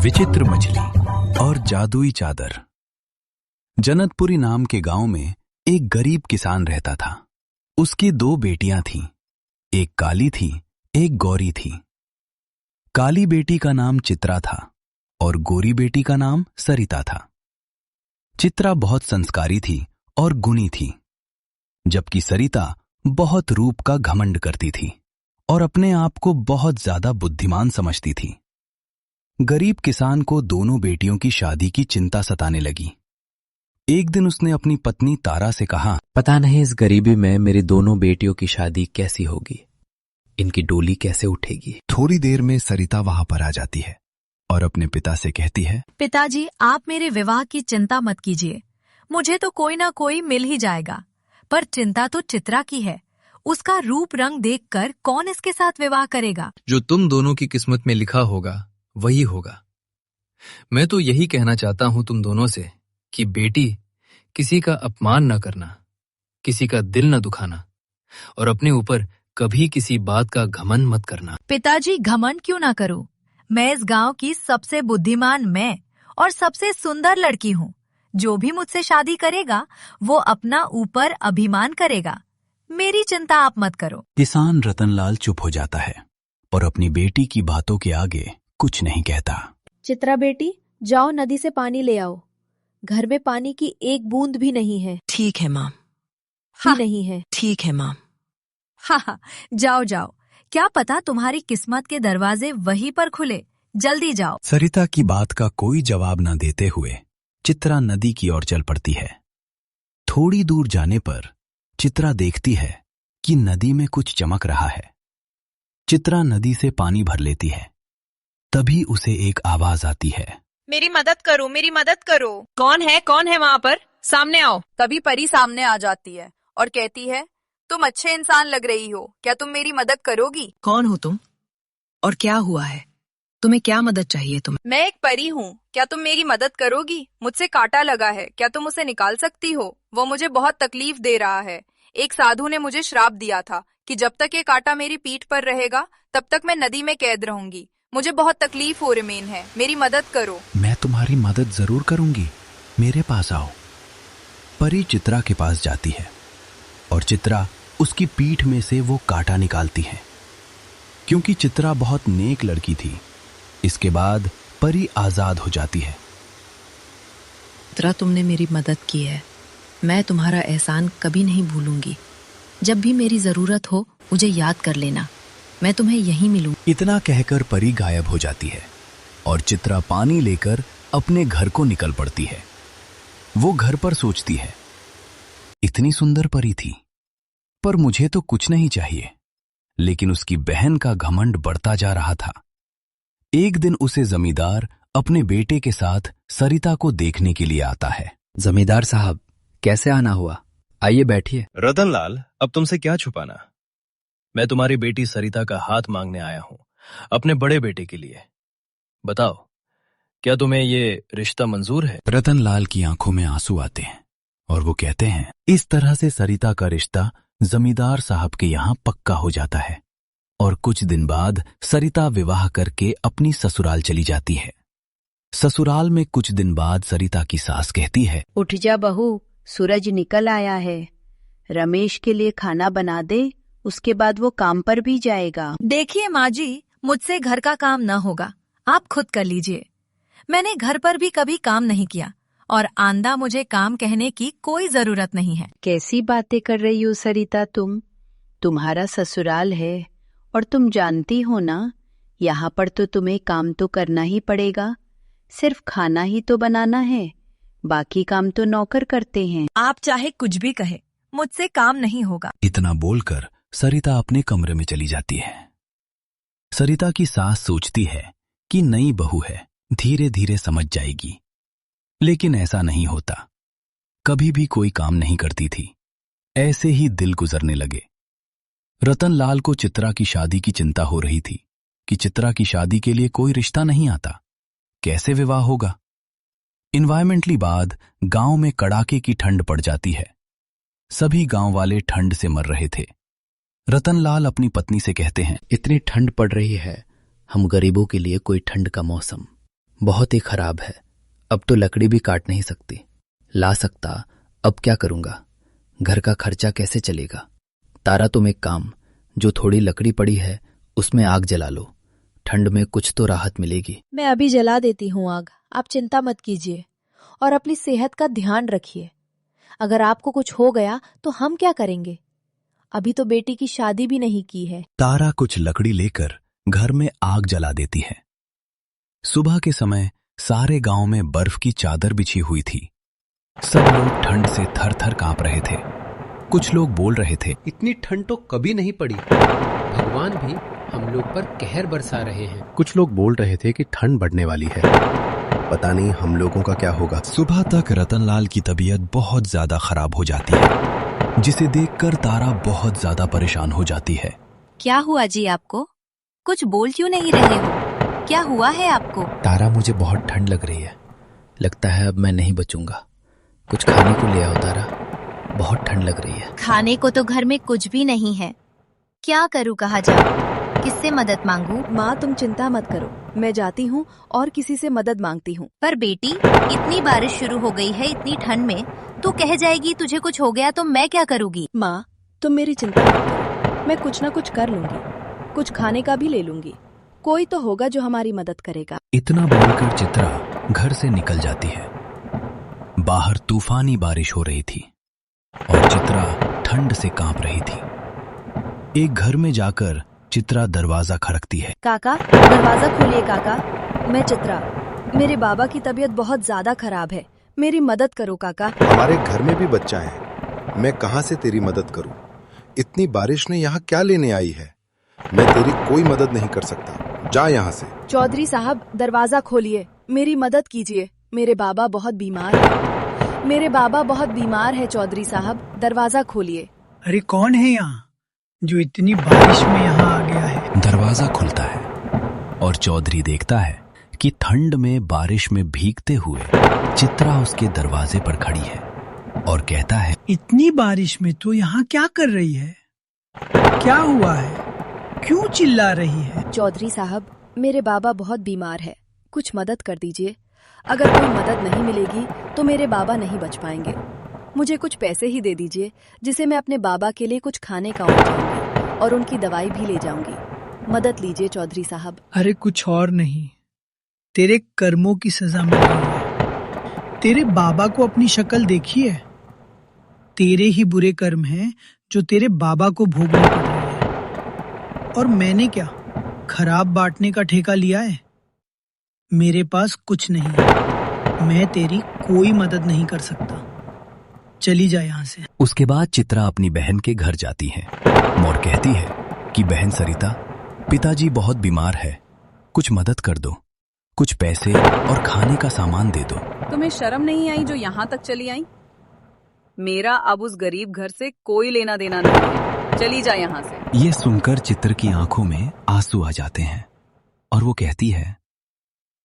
विचित्र मछली और जादुई चादर। जनकपुरी नाम के गांव में एक गरीब किसान रहता था। उसकी 2 बेटियां थीं, एक काली थी, एक गौरी थी। काली बेटी का नाम चित्रा था और गोरी बेटी का नाम सरिता था। चित्रा बहुत संस्कारी थी और गुणी थी, जबकि सरिता बहुत रूप का घमंड करती थी और अपने आप को बहुत ज्यादा बुद्धिमान समझती थी। गरीब किसान को दोनों बेटियों की शादी की चिंता सताने लगी। एक दिन उसने अपनी पत्नी तारा से कहा, पता नहीं इस गरीबी में मेरी दोनों बेटियों की शादी कैसी होगी, इनकी डोली कैसे उठेगी। थोड़ी देर में सरिता वहां पर आ जाती है और अपने पिता से कहती है, पिताजी, आप मेरे विवाह की चिंता मत कीजिए, मुझे तो कोई ना कोई मिल ही जाएगा। पर चिंता तो चित्रा की है, उसका रूप रंग देखकर कौन इसके साथ विवाह करेगा। जो तुम दोनों की किस्मत में लिखा होगा वही होगा। मैं तो यही कहना चाहता हूं तुम दोनों से कि बेटी, किसी का अपमान न करना, किसी का दिल न दुखाना और अपने ऊपर कभी किसी बात का घमंड मत करना। पिताजी, घमंड क्यों ना करूं? मैं इस गांव की सबसे बुद्धिमान मैं और सबसे सुंदर लड़की हूँ। जो भी मुझसे शादी करेगा वो अपना ऊपर अभिमान करेगा। मेरी चिंता आप मत करो। किसान रतनलाल चुप हो जाता है और अपनी बेटी की बातों के आगे कुछ नहीं कहता। चित्रा बेटी, जाओ नदी से पानी ले आओ। घर में पानी की एक बूंद भी नहीं है। ठीक है माम। नहीं है। ठीक है माम। हाँ, जाओ जाओ, क्या पता तुम्हारी किस्मत के दरवाजे वहीं पर खुले। जल्दी जाओ। सरिता की बात का कोई जवाब न देते हुए चित्रा नदी की ओर चल पड़ती है। थोड़ी दूर जाने पर चित्रा देखती है कि नदी में कुछ चमक रहा है। चित्रा नदी से पानी भर लेती है। तभी उसे एक आवाज आती है, मेरी मदद करो, मेरी मदद करो। कौन है वहाँ पर? सामने आओ। तभी परी सामने आ जाती है और कहती है, तुम अच्छे इंसान लग रही हो, क्या तुम मेरी मदद करोगी? कौन हो तुम और क्या हुआ है? तुम्हें क्या मदद चाहिए? मैं एक परी हूँ, क्या तुम मेरी मदद करोगी? मुझसे कांटा लगा है, क्या तुम उसे निकाल सकती हो? वो मुझे बहुत तकलीफ दे रहा है। एक साधु ने मुझे श्राप दिया था कि जब तक ये कांटा मेरी पीठ पर रहेगा तब तक मैं नदी में कैद रहूंगी। मुझे बहुत तकलीफ हो रही है, मेरी मदद करो। मैं तुम्हारी मदद जरूर करूंगी, मेरे पास आओ। परी चित्रा के पास जाती है और चित्रा उसकी पीठ में से वो कांटा निकालती है। क्योंकि चित्रा बहुत नेक लड़की थी, इसके बाद परी आजाद हो जाती है। चित्रा, तुमने मेरी मदद की है, मैं तुम्हारा एहसान कभी नहीं भूलूंगी। जब भी मेरी जरूरत हो मुझे याद कर लेना, मैं तुम्हें यहीं मिलूंगी। इतना कहकर परी गायब हो जाती है और चित्रा पानी लेकर अपने घर को निकल पड़ती है। वो घर पर सोचती है, इतनी सुंदर परी थी, पर मुझे तो कुछ नहीं चाहिए। लेकिन उसकी बहन का घमंड बढ़ता जा रहा था। एक दिन उसे जमींदार अपने बेटे के साथ सरिता को देखने के लिए आता है। जमींदार साहब, कैसे आना हुआ? आइए बैठिए। रतनलाल, अब तुमसे क्या छुपाना। मैं तुम्हारी बेटी सरिता का हाथ मांगने आया हूं, अपने बड़े बेटे के लिए। बताओ, क्या तुम्हें ये रिश्ता मंजूर है? रतनलाल की आंखों में आंसू आते हैं और वो कहते हैं, इस तरह से सरिता का रिश्ता जमींदार साहब के यहाँ पक्का हो जाता है और कुछ दिन बाद सरिता विवाह करके अपनी ससुराल चली जाती है। ससुराल में कुछ दिन बाद सरिता की सास कहती है, उठ जा बहू, सूरज निकल आया है। रमेश के लिए खाना बना दे, उसके बाद वो काम पर भी जाएगा। देखिए माँ जी, मुझसे घर का काम न होगा, आप खुद कर लीजिए। मैंने घर पर भी कभी काम नहीं किया और आंदा मुझे काम कहने की कोई जरूरत नहीं है। कैसी बातें कर रही हो सरिता तुम? तुम्हारा ससुराल है और तुम जानती हो ना, यहाँ पर तो तुम्हें काम तो करना ही पड़ेगा। सिर्फ खाना ही तो बनाना है, बाकी काम तो नौकर करते हैं। आप चाहे कुछ भी कहे, मुझसे काम नहीं होगा। इतना बोलकर सरिता अपने कमरे में चली जाती है। सरिता की सास सोचती है कि नई बहू है, धीरे धीरे समझ जाएगी, लेकिन ऐसा नहीं होता। कभी भी कोई काम नहीं करती थी। ऐसे ही दिन गुजरने लगे। रतनलाल को चित्रा की शादी की चिंता हो रही थी कि चित्रा की शादी के लिए कोई रिश्ता नहीं आता, कैसे विवाह होगा। इन्वायरमेंटली बाद गांव में कड़ाके की ठंड पड़ जाती है। सभी गांव वाले ठंड से मर रहे थे। रतनलाल अपनी पत्नी से कहते हैं, इतनी ठंड पड़ रही है, हम गरीबों के लिए कोई ठंड का मौसम बहुत ही खराब है। अब तो लकड़ी भी काट नहीं सकती। ला सकता, अब क्या करूंगा? घर का खर्चा कैसे चलेगा? तारा, तुम एक काम, जो थोड़ी लकड़ी पड़ी है उसमें आग जला लो। ठंड में कुछ तो राहत मिलेगी। मैं अभी जला देती हूँ आग, आप चिंता मत कीजिए और अपनी सेहत का ध्यान रखिए। अगर आपको कुछ हो गया तो हम क्या करेंगे? अभी तो बेटी की शादी भी नहीं की है। तारा कुछ लकड़ी लेकर घर में आग जला देती है। सुबह के समय सारे गांव में बर्फ की चादर बिछी हुई थी। सब लोग ठंड से थर थर कांप रहे थे। कुछ लोग बोल रहे थे, इतनी ठंड तो कभी नहीं पड़ी, भगवान भी हम लोग पर कहर बरसा रहे हैं। कुछ लोग बोल रहे थे कि ठंड बढ़ने वाली है, पता नहीं हम लोगों का क्या होगा। सुबह तक रतनलाल की तबीयत बहुत ज्यादा खराब हो जाती है, जिसे देखकर तारा बहुत ज्यादा परेशान हो जाती है। क्या हुआ जी आपको? कुछ बोल क्यों नहीं रहे हो? क्या हुआ है आपको? तारा, मुझे बहुत ठंड लग रही है। लगता है अब मैं नहीं बचूंगा। कुछ खाने को ले आओ तारा, बहुत ठंड लग रही है। खाने को तो घर में कुछ भी नहीं है। क्या करूं, कहाँ जाऊं, किससे मदद मांगू? माँ, तुम चिंता मत करो, मैं जाती हूँ और किसी से मदद मांगती हूँ। पर बेटी, इतनी बारिश शुरू हो गई है इतनी ठंड में, तू कह जाएगी तुझे कुछ हो गया तो मैं क्या करूँगी? माँ, तुम मेरी चिंता मत करो, मैं कुछ न कुछ कर लूंगी, कुछ खाने का भी ले लूंगी। कोई तो होगा जो हमारी मदद करेगा। इतना बोलकर चित्रा घर से निकल जाती है। बाहर तूफानी बारिश हो रही थी और चित्रा ठंड से कांप रही थी। एक घर में जाकर चित्रा दरवाजा खड़कती है। काका, दरवाजा खोलिए काका, मैं चित्रा। मेरे बाबा की तबीयत बहुत ज्यादा खराब है, मेरी मदद करो काका। हमारे घर में भी बच्चा है, मैं कहाँ से तेरी मदद करूं? इतनी बारिश ने यहाँ क्या लेने आई है? मैं तेरी कोई मदद नहीं कर सकता, जा यहाँ से। चौधरी साहब, दरवाजा खोलिए, मेरी मदद कीजिए, मेरे बाबा बहुत बीमार है। मेरे बाबा बहुत बीमार है चौधरी साहब, दरवाजा खोलिए। अरे कौन है यहाँ जो इतनी बारिश में यहाँ आ गया है? दरवाजा खुलता है और चौधरी देखता है कि ठंड में बारिश में भीगते हुए चित्रा उसके दरवाजे पर खड़ी है और कहता है, इतनी बारिश में तो यहाँ क्या कर रही है? क्या हुआ है? क्यों चिल्ला रही है? चौधरी साहब, मेरे बाबा बहुत बीमार है, कुछ मदद कर दीजिए। अगर कोई मदद नहीं मिलेगी तो मेरे बाबा नहीं बच पाएंगे। मुझे कुछ पैसे ही दे दीजिए, जिसे मैं अपने बाबा के लिए कुछ खाने का जाऊंगी और उनकी दवाई भी ले जाऊंगी। मदद लीजिए चौधरी साहब। अरे कुछ और नहीं, तेरे कर्मों की सजा मिल रही है। तेरे बाबा को अपनी शक्ल देखी है? तेरे ही बुरे कर्म हैं जो तेरे बाबा को भोगने पड़ रहे हैं। और मैंने क्या खराब बांटने का ठेका लिया है? मेरे पास कुछ नहीं है, मैं तेरी कोई मदद नहीं कर सकता। चली जा यहाँ से। उसके बाद चित्रा अपनी बहन के घर जाती है और कहती है कि बहन सरिता, पिताजी बहुत बीमार है, कुछ मदद कर दो, कुछ पैसे और खाने का सामान दे दो। तुम्हें शर्म नहीं आई जो यहाँ तक चली आई? मेरा अब उस गरीब घर से कोई लेना देना नहीं है, चली जा यहाँ से। ये सुनकर चित्र की आंखों में आंसू आ जाते हैं और वो कहती है,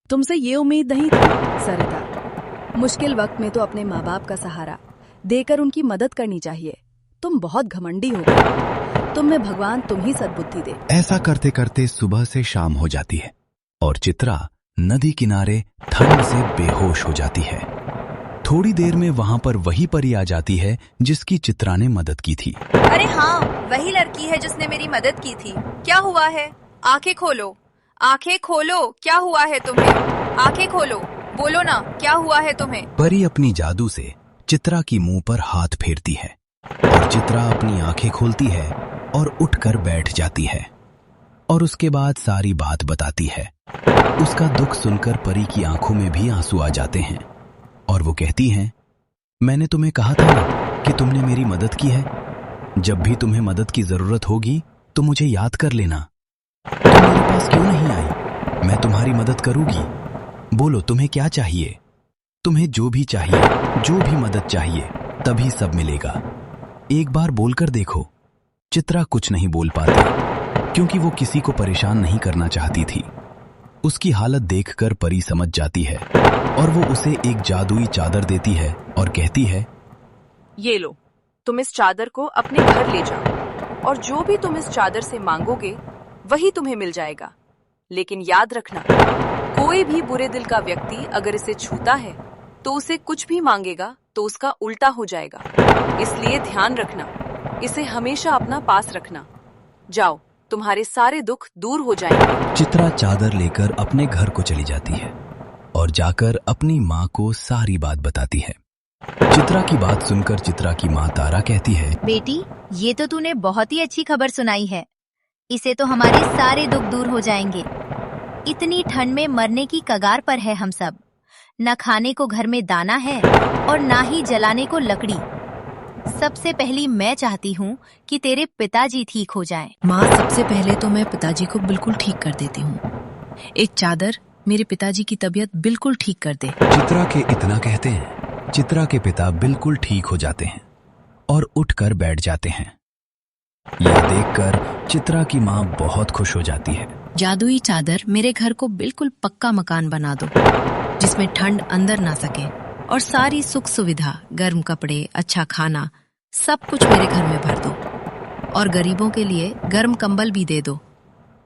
तुमसे ये उम्मीद नहीं थी सरिता। मुश्किल वक्त में तो अपने माँ बाप का सहारा देकर उनकी मदद करनी चाहिए। तुम बहुत घमंडी हो गई, तुम में भगवान तुम ही सद्बुद्धि दे। ऐसा करते करते सुबह से शाम हो जाती है और चित्रा नदी किनारे ठंड से बेहोश हो जाती है। थोड़ी देर में वहां पर वही परी आ जाती है जिसकी चित्रा ने मदद की थी। अरे हाँ, वही लड़की है जिसने मेरी मदद की थी। क्या हुआ है? आंखें खोलो, आंखें खोलो, क्या हुआ है तुम्हें? आंखें खोलो, बोलो ना, क्या हुआ है तुम्हें? परी अपनी जादू से चित्रा की मुंह पर हाथ फेरती है और चित्रा अपनी आंखें खोलती है और उठकर बैठ जाती है और उसके बाद सारी बात बताती है। उसका दुख सुनकर परी की आंखों में भी आंसू आ जाते हैं और वो कहती हैं, मैंने तुम्हें कहा था ना कि तुमने मेरी मदद की है। जब भी तुम्हें मदद की जरूरत होगी तो मुझे याद कर लेना। तुम मेरे पास क्यों नहीं आई? मैं तुम्हारी मदद करूंगी। बोलो तुम्हें क्या चाहिए? तुम्हें जो भी चाहिए, जो भी मदद चाहिए, तभी सब मिलेगा। एक बार बोलकर देखो। चित्रा कुछ नहीं बोल पाती क्योंकि वो किसी को परेशान नहीं करना चाहती थी। उसकी हालत देखकर परी समझ जाती है और वो उसे एक जादुई चादर देती है और कहती है, ये लो, तुम इस चादर को अपने घर ले जाओ और जो भी तुम इस चादर से मांगोगे वही तुम्हें मिल जाएगा। लेकिन याद रखना, कोई भी बुरे दिल का व्यक्ति अगर इसे छूता है तो उसे कुछ भी मांगेगा तो उसका उल्टा हो जाएगा। इसलिए ध्यान रखना, इसे हमेशा अपना पास रखना। जाओ, तुम्हारे सारे दुख दूर हो जाएंगे। चित्रा चादर लेकर अपने घर को चली जाती है और जाकर अपनी माँ को सारी बात बताती है। चित्रा की बात सुनकर चित्रा की माँ तारा कहती है, बेटी, ये तो तूने बहुत ही अच्छी खबर सुनाई है। इसे तो हमारे सारे दुख दूर हो जाएंगे। इतनी ठंड में मरने की कगार पर है हम सब। न खाने को घर में दाना है और ना ही जलाने को लकड़ी। सबसे पहली मैं चाहती हूँ कि तेरे पिताजी ठीक हो जाएं। माँ, सबसे पहले तो मैं पिताजी को बिल्कुल ठीक कर देती हूँ। एक चादर मेरे पिताजी की तबीयत बिल्कुल ठीक कर दे। चित्रा के इतना कहते हैं, चित्रा के पिता बिल्कुल ठीक हो जाते हैं और उठकर बैठ जाते हैं। यह देखकर चित्रा की माँ बहुत खुश हो जाती है। जादुई चादर मेरे घर को बिल्कुल पक्का मकान बना दो, जिसमें ठंड अंदर ना सके, और सारी सुख सुविधा, गर्म कपड़े, अच्छा खाना, सब कुछ मेरे घर में भर दो। और गरीबों के लिए गर्म कंबल भी दे दो,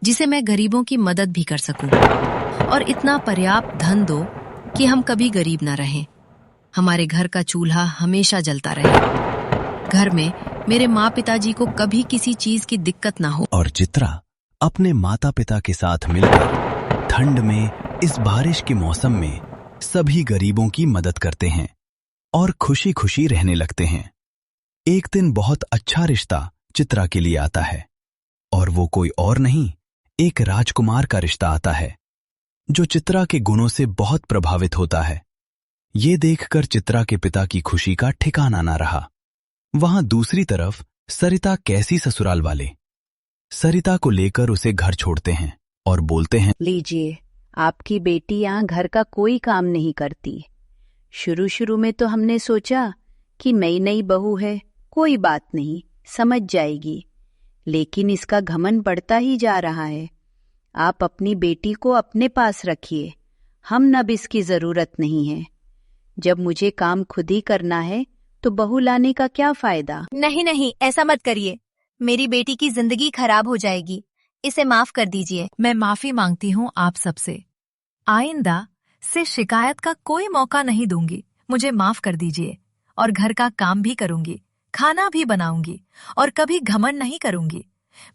जिसे मैं गरीबों की मदद भी कर सकूं। और इतना पर्याप्त धन दो कि हम कभी गरीब ना रहें। हमारे घर का चूल्हा हमेशा जलता रहे। घर में मेरे माँ पिताजी को कभी किसी चीज की दिक्कत ना हो। और चित्रा अपने माता पिता के साथ मिलकर ठंड में, इस बारिश के मौसम में सभी गरीबों की मदद करते हैं और खुशी खुशी रहने लगते हैं। एक दिन बहुत अच्छा रिश्ता चित्रा के लिए आता है, और वो कोई और नहीं, एक राजकुमार का रिश्ता आता है जो चित्रा के गुणों से बहुत प्रभावित होता है। ये देखकर चित्रा के पिता की खुशी का ठिकाना ना रहा। वहां दूसरी तरफ सरिता कैसी ससुराल वाले सरिता को लेकर उसे घर छोड़ते हैं और बोलते हैं, लीजिए, आपकी बेटी यहाँ घर का कोई काम नहीं करती। शुरू शुरू में तो हमने सोचा कि नई नई बहू है, कोई बात नहीं, समझ जाएगी, लेकिन इसका घमंड बढ़ता ही जा रहा है। आप अपनी बेटी को अपने पास रखिए, हम अब इसकी जरूरत नहीं है। जब मुझे काम खुद ही करना है तो बहू लाने का क्या फायदा। नहीं नहीं, ऐसा मत करिए, मेरी बेटी की जिंदगी खराब हो जाएगी। इसे माफ कर दीजिए। मैं माफी मांगती हूँ आप सबसे। आइंदा से शिकायत का कोई मौका नहीं दूंगी। मुझे माफ कर दीजिए, और घर का काम भी करूंगी, खाना भी बनाऊंगी, और कभी घमंड नहीं करूंगी।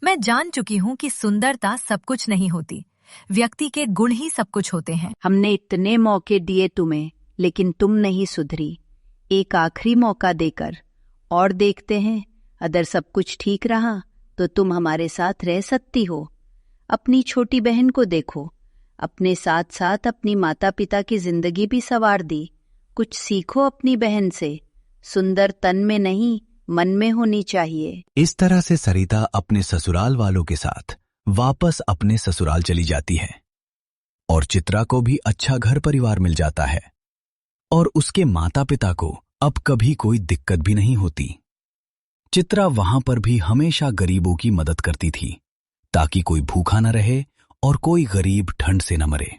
मैं जान चुकी हूँ कि सुंदरता सब कुछ नहीं होती, व्यक्ति के गुण ही सब कुछ होते हैं। हमने इतने मौके दिए तुम्हें, लेकिन तुम नहीं सुधरी। एक आखिरी मौका देकर और देखते हैं, अगर सब कुछ ठीक रहा तो तुम हमारे साथ रह सकती हो। अपनी छोटी बहन को देखो, अपने साथ साथ अपनी माता पिता की जिंदगी भी संवार दी। कुछ सीखो अपनी बहन से। सुंदर तन में नहीं, मन में होनी चाहिए। इस तरह से सरिता अपने ससुराल वालों के साथ वापस अपने ससुराल चली जाती है, और चित्रा को भी अच्छा घर परिवार मिल जाता है, और उसके माता पिता को अब कभी कोई दिक्कत भी नहीं होती। चित्रा वहां पर भी हमेशा गरीबों की मदद करती थी, ताकि कोई भूखा न रहे और कोई गरीब ठंड से न मरे।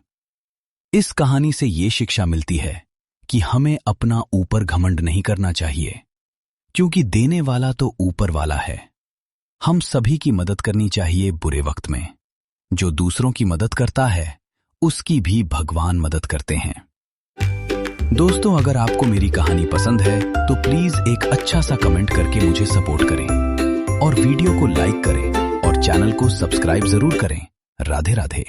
इस कहानी से ये शिक्षा मिलती है कि हमें अपना ऊपर घमंड नहीं करना चाहिए, क्योंकि देने वाला तो ऊपर वाला है। हम सभी की मदद करनी चाहिए बुरे वक्त में। जो दूसरों की मदद करता है, उसकी भी भगवान मदद करते हैं। दोस्तों, अगर आपको मेरी कहानी पसंद है तो प्लीज एक अच्छा सा कमेंट करके मुझे सपोर्ट करें, और वीडियो को लाइक करें, और चैनल को सब्सक्राइब जरूर करें। राधे राधे।